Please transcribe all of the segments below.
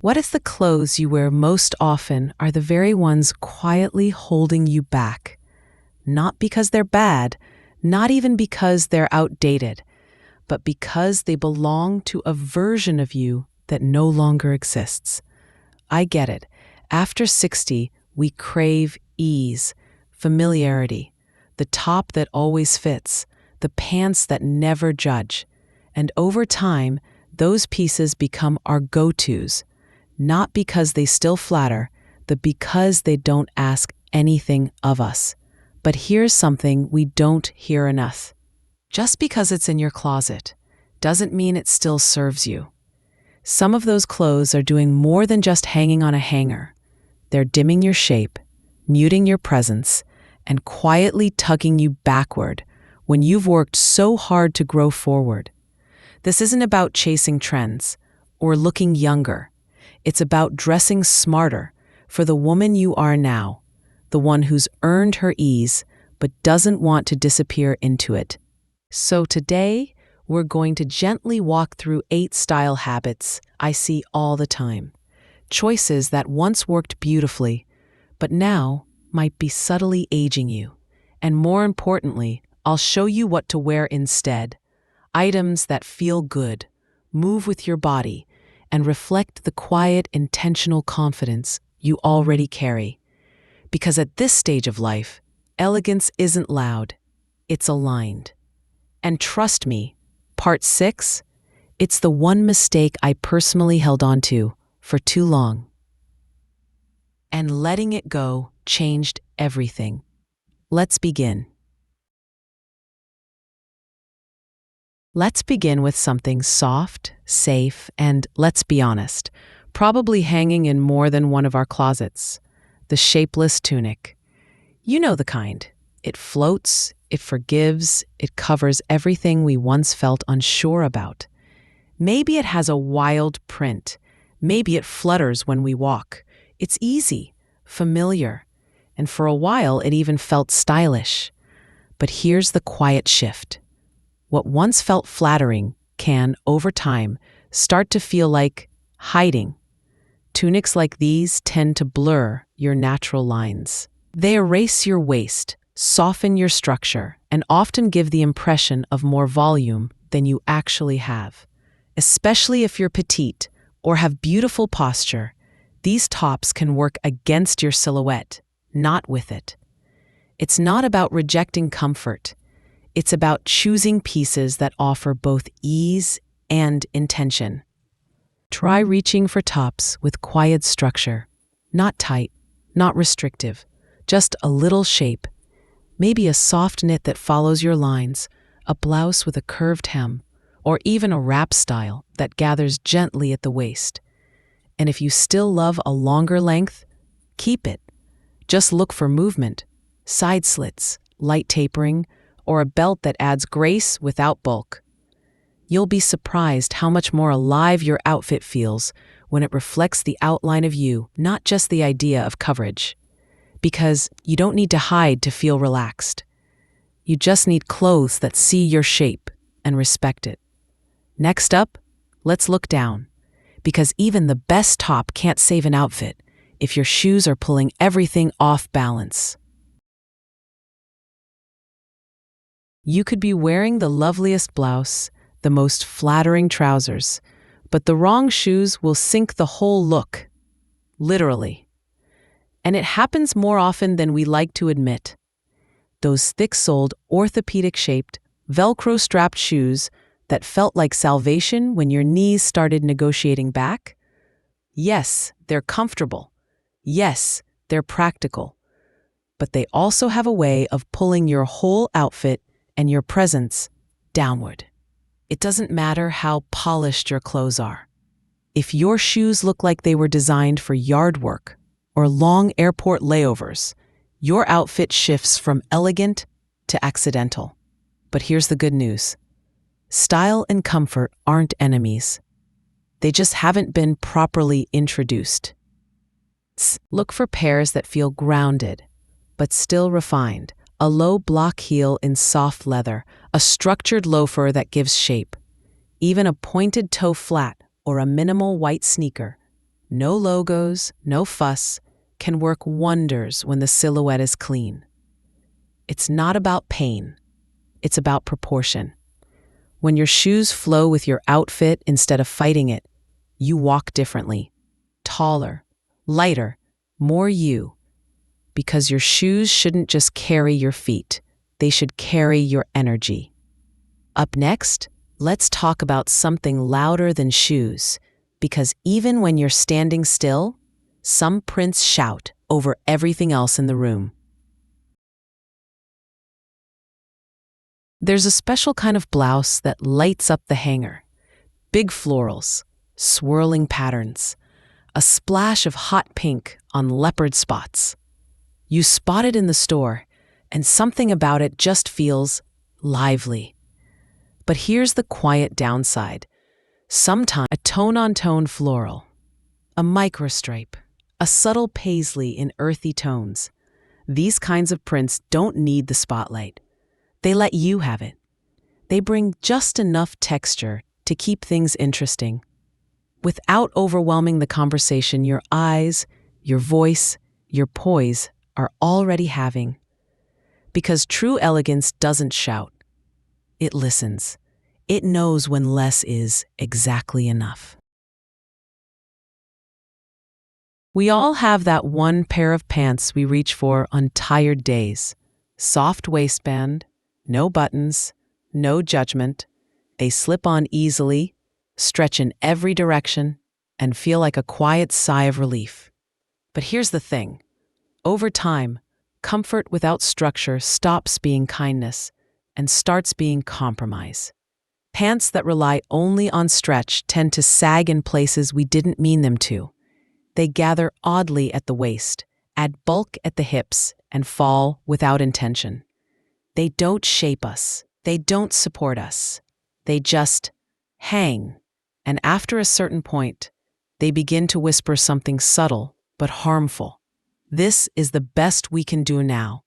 What if the clothes you wear most often are the very ones quietly holding you back? Not because they're bad, not even because they're outdated, but because they belong to a version of you that no longer exists. I get it. After 60, we crave ease, familiarity, the top that always fits, the pants that never judge. And over time, those pieces become our go-tos, not because they still flatter, but because they don't ask anything of us. But here's something we don't hear enough. Just because it's in your closet doesn't mean it still serves you. Some of those clothes are doing more than just hanging on a hanger. They're dimming your shape, muting your presence, and quietly tugging you backward when you've worked so hard to grow forward. This isn't about chasing trends or looking younger. It's about dressing smarter for the woman you are now, the one who's earned her ease but doesn't want to disappear into it. So today, we're going to gently walk through 8 style habits I see all the time. Choices that once worked beautifully, but now might be subtly aging you. And more importantly, I'll show you what to wear instead. Items that feel good, move with your body, and reflect the quiet, intentional confidence you already carry. Because at this stage of life, elegance isn't loud, it's aligned. And trust me, Part 6, it's the one mistake I personally held on to for too long. And letting it go changed everything. Let's begin. Let's begin with something soft, safe, and, let's be honest, probably hanging in more than one of our closets. The Shapeless tunic. You know the kind. It floats, it forgives, it covers everything we once felt unsure about. Maybe it has a wild print. Maybe it flutters when we walk. It's easy, familiar, and for a while it even felt stylish. But here's the quiet shift. What once felt flattering can, over time, start to feel like hiding. Tunics like these tend to blur your natural lines. They erase your waist, soften your structure, and often give the impression of more volume than you actually have. Especially if you're petite or have beautiful posture, these tops can work against your silhouette, not with it. It's not about rejecting comfort. It's about choosing pieces that offer both ease and intention. Try reaching for tops with quiet structure, not tight, not restrictive, just a little shape. Maybe a soft knit that follows your lines, a blouse with a curved hem, or even a wrap style that gathers gently at the waist. And if you still love a longer length, keep it. Just look for movement, side slits, light tapering, or a belt that adds grace without bulk. You'll be surprised how much more alive your outfit feels when it reflects the outline of you, not just the idea of coverage. Because you don't need to hide to feel relaxed. You just need clothes that see your shape and respect it. Next up, let's look down. Because even the best top can't save an outfit if your shoes are pulling everything off balance. You could be wearing the loveliest blouse, the most flattering trousers, but the wrong shoes will sink the whole look. Literally. And it happens more often than we like to admit. Those thick-soled, orthopedic-shaped, Velcro-strapped shoes that felt like salvation when your knees started negotiating back? Yes, they're comfortable. Yes, they're practical. But they also have a way of pulling your whole outfit and your presence downward. It doesn't matter how polished your clothes are. If your shoes look like they were designed for yard work or long airport layovers, your outfit shifts from elegant to accidental. But here's the good news. Style and comfort aren't enemies. They just haven't been properly introduced. Look for pairs that feel grounded, but still refined. A low block heel in soft leather, a structured loafer that gives shape. Even a pointed toe flat or a minimal white sneaker No logos, no fuss, can work wonders when the silhouette is clean. It's not about pain, it's about proportion. When your shoes flow with your outfit instead of fighting it, you walk differently, taller, lighter, more you, because your shoes shouldn't just carry your feet, they should carry your energy. Up next, let's talk about something louder than shoes, because even when you're standing still, some prints shout over everything else in the room. There's a special kind of blouse that lights up the hanger. Big florals, swirling patterns, a splash of hot pink on leopard spots. You spot it in the store, and something about it just feels lively. But here's the quiet downside. Sometimes a tone-on-tone floral, a microstripe, a subtle paisley in earthy tones. These kinds of prints don't need the spotlight. They let you have it. They bring just enough texture to keep things interesting, without overwhelming the conversation your eyes, your voice, your poise are already having. Because true elegance doesn't shout. It listens. It knows when less is exactly enough. We all have that one pair of pants we reach for on tired days. Soft waistband, no buttons, no judgment. They slip on easily, stretch in every direction, and feel like a quiet sigh of relief. But here's the thing. Over time, comfort without structure stops being kindness and starts being compromise. Pants that rely only on stretch tend to sag in places we didn't mean them to. They gather oddly at the waist, add bulk at the hips, and fall without intention. They don't shape us. They don't support us. They just hang. And after a certain point, they begin to whisper something subtle but harmful. This is the best we can do now.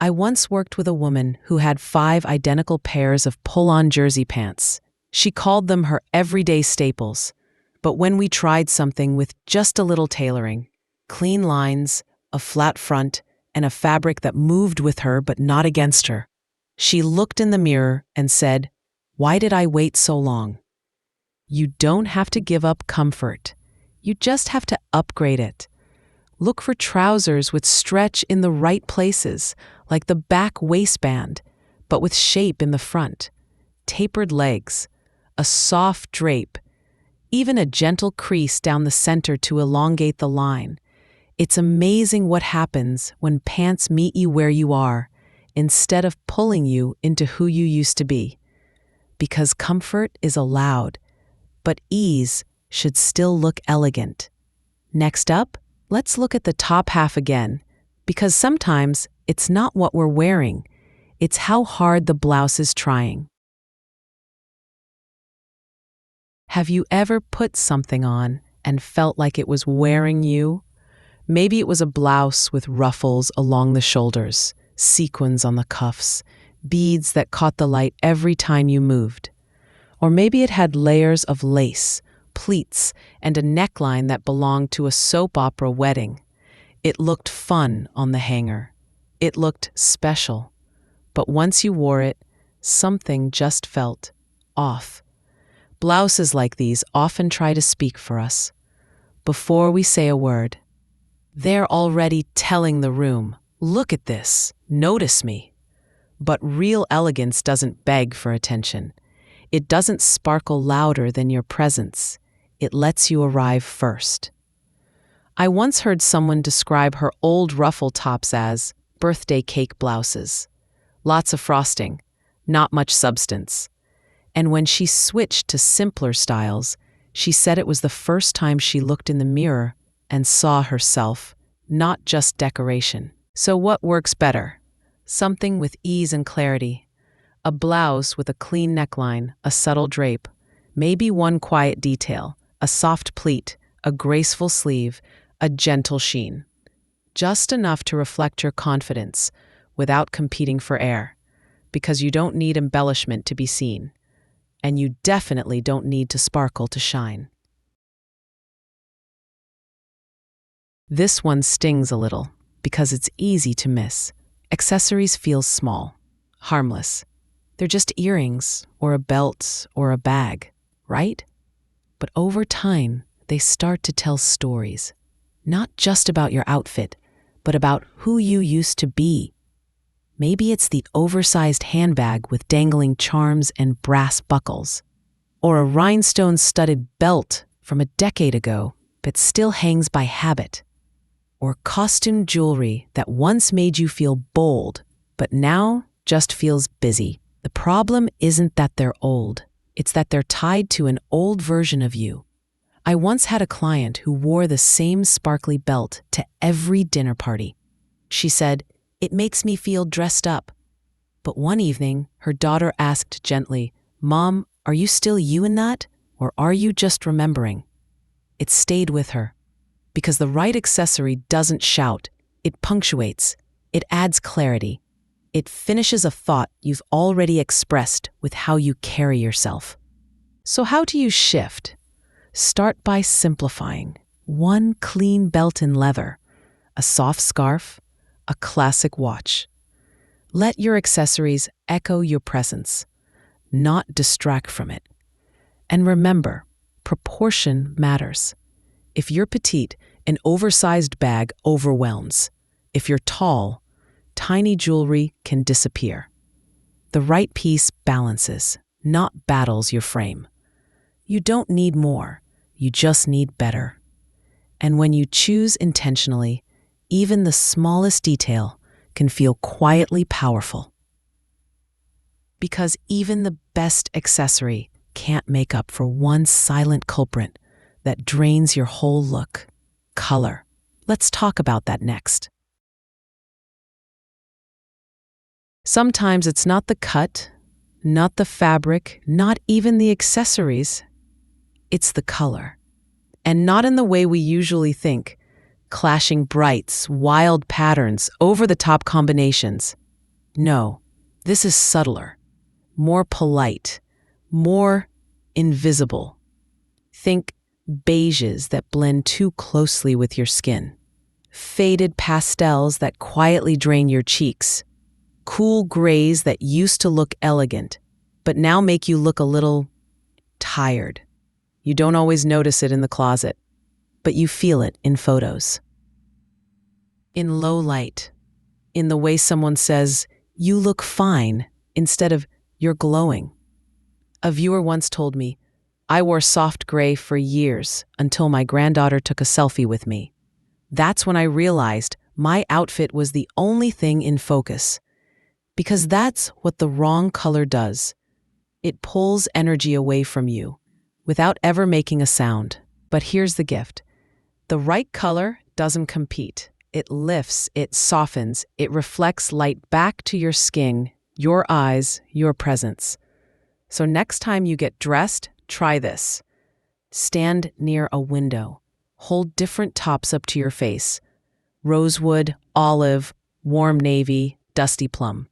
I once worked with a woman who had 5 identical pairs of pull-on jersey pants. She called them her everyday staples. But when we tried something with just a little tailoring, clean lines, a flat front, and a fabric that moved with her but not against her, she looked in the mirror and said, "Why did I wait so long?" You don't have to give up comfort. You just have to upgrade it. Look for trousers with stretch in the right places, like the back waistband, but with shape in the front, tapered legs, a soft drape, even a gentle crease down the center to elongate the line. It's amazing what happens when pants meet you where you are, instead of pulling you into who you used to be. Because comfort is allowed, but ease should still look elegant. Next up, let's look at the top half again, because sometimes it's not what we're wearing, it's how hard the blouse is trying. Have you ever put something on and felt like it was wearing you? Maybe it was a blouse with ruffles along the shoulders, sequins on the cuffs, beads that caught the light every time you moved. Or maybe it had layers of lace, pleats, and a neckline that belonged to a soap opera wedding. It looked fun on the hanger. It looked special. But once you wore it, something just felt off. Blouses like these often try to speak for us. Before we say a word, they're already telling the room, "Look at this, notice me." But real elegance doesn't beg for attention. It doesn't sparkle louder than your presence. It lets you arrive first. I once heard someone describe her old ruffle tops as birthday cake blouses. Lots of frosting, not much substance. And when she switched to simpler styles, she said it was the first time she looked in the mirror and saw herself, not just decoration. So what works better? Something with ease and clarity. A blouse with a clean neckline, a subtle drape, maybe one quiet detail, a soft pleat, a graceful sleeve, a gentle sheen. Just enough to reflect your confidence without competing for air, because you don't need embellishment to be seen, and you definitely don't need to sparkle to shine. This one stings a little because it's easy to miss. Accessories feel small, harmless. They're just earrings or a belt or a bag, right? But over time, they start to tell stories, not just about your outfit, but about who you used to be. Maybe it's the oversized handbag with dangling charms and brass buckles, or a rhinestone-studded belt from a decade ago but still hangs by habit, or costume jewelry that once made you feel bold but now just feels busy. The problem isn't that they're old, it's that they're tied to an old version of you. I once had a client who wore the same sparkly belt to every dinner party. She said, "It makes me feel dressed up." But one evening, her daughter asked gently, "Mom, are you still you in that? Or are you just remembering?" It stayed with her. Because the right accessory doesn't shout, it punctuates, it adds clarity. It finishes a thought you've already expressed with how you carry yourself. So how do you shift? Start by simplifying. One clean belt in leather, a soft scarf, a classic watch. Let your accessories echo your presence, not distract from it. And remember, proportion matters. If you're petite, an oversized bag overwhelms. If you're tall, tiny jewelry can disappear. The right piece balances, not battles your frame. You don't need more, you just need better. And when you choose intentionally, even the smallest detail can feel quietly powerful. Because even the best accessory can't make up for one silent culprit that drains your whole look: color. Let's talk about that next. Sometimes it's not the cut, not the fabric, not even the accessories. It's the color. And not in the way we usually think: clashing brights, wild patterns, over-the-top combinations. No, this is subtler, more polite, more invisible. Think beiges that blend too closely with your skin, faded pastels that quietly drain your cheeks, cool grays that used to look elegant, but now make you look a little tired. You don't always notice it in the closet, but you feel it in photos. In low light, in the way someone says, "You look fine," instead of "you're glowing." A viewer once told me, "I wore soft gray for years until my granddaughter took a selfie with me. That's when I realized my outfit was the only thing in focus." Because that's what the wrong color does. It pulls energy away from you without ever making a sound. But here's the gift. The right color doesn't compete. It lifts, it softens, it reflects light back to your skin, your eyes, your presence. So next time you get dressed, try this. Stand near a window. Hold different tops up to your face: rosewood, olive, warm navy, dusty plum.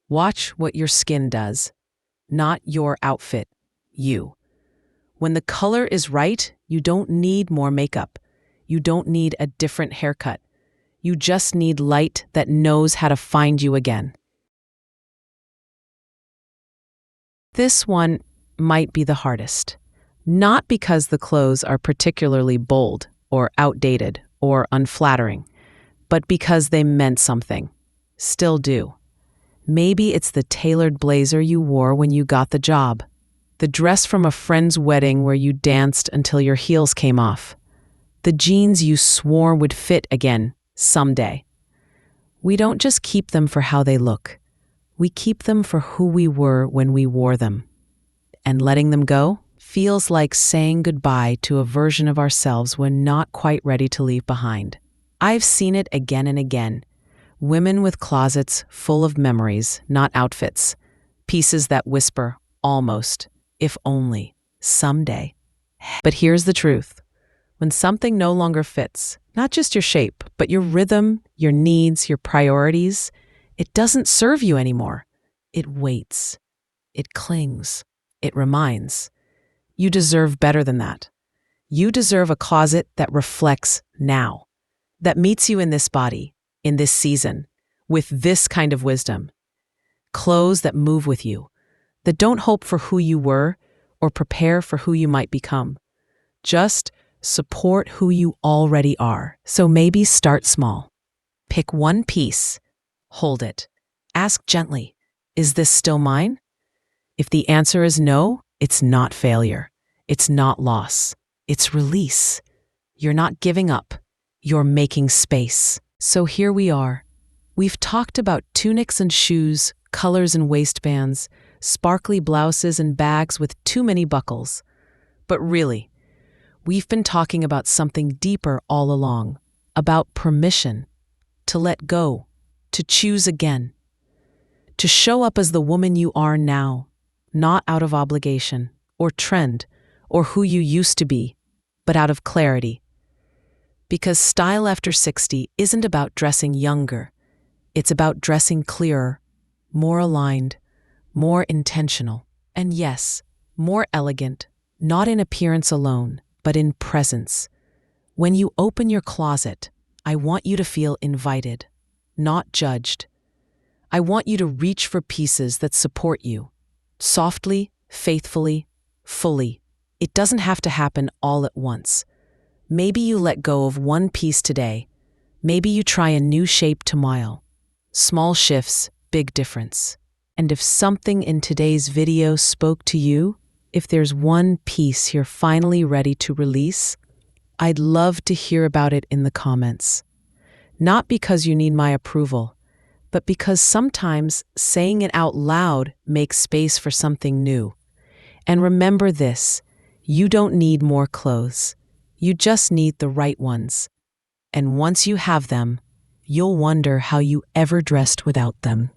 Watch what your skin does, not your outfit, you. When the color is right, you don't need more makeup. You don't need a different haircut. You just need light that knows how to find you again. This one might be the hardest. Not because the clothes are particularly bold or outdated or unflattering, but because they meant something. Still do. Maybe it's the tailored blazer you wore when you got the job, the dress from a friend's wedding where you danced until your heels came off, the jeans you swore would fit again someday. We don't just keep them for how they look. We keep them for who we were when we wore them. And letting them go feels like saying goodbye to a version of ourselves we're not quite ready to leave behind. I've seen it again and again. Women with closets full of memories, not outfits. Pieces that whisper, almost, if only, someday. But here's the truth. When something no longer fits, not just your shape, but your rhythm, your needs, your priorities, it doesn't serve you anymore. It waits. It clings. It reminds. You deserve better than that. You deserve a closet that reflects now. that meets you in this body, in this season, with this kind of wisdom. Clothes that move with you, that don't hope for who you were or prepare for who you might become. Just support who you already are. So maybe start small. Pick one piece, hold it, ask gently, is this still mine? If the answer is no, it's not failure. It's not loss. It's release. You're not giving up. You're making space. So here we are. We've talked about tunics and shoes, colors and waistbands, sparkly blouses and bags with too many buckles. But really, we've been talking about something deeper all along, about permission, to let go, to choose again, to show up as the woman you are now, not out of obligation or trend or who you used to be, but out of clarity. Because style after 60 isn't about dressing younger. It's about dressing clearer, more aligned, more intentional, and yes, more elegant, not in appearance alone, but in presence. When you open your closet, I want you to feel invited, not judged. I want you to reach for pieces that support you, softly, faithfully, fully. It doesn't have to happen all at once. Maybe you let go of one piece today. Maybe you try a new shape tomorrow. Small shifts, big difference. And if something in today's video spoke to you, if there's one piece you're finally ready to release, I'd love to hear about it in the comments. Not because you need my approval, but because sometimes saying it out loud makes space for something new. And remember this, you don't need more clothes. You just need the right ones. And once you have them, you'll wonder how you ever dressed without them.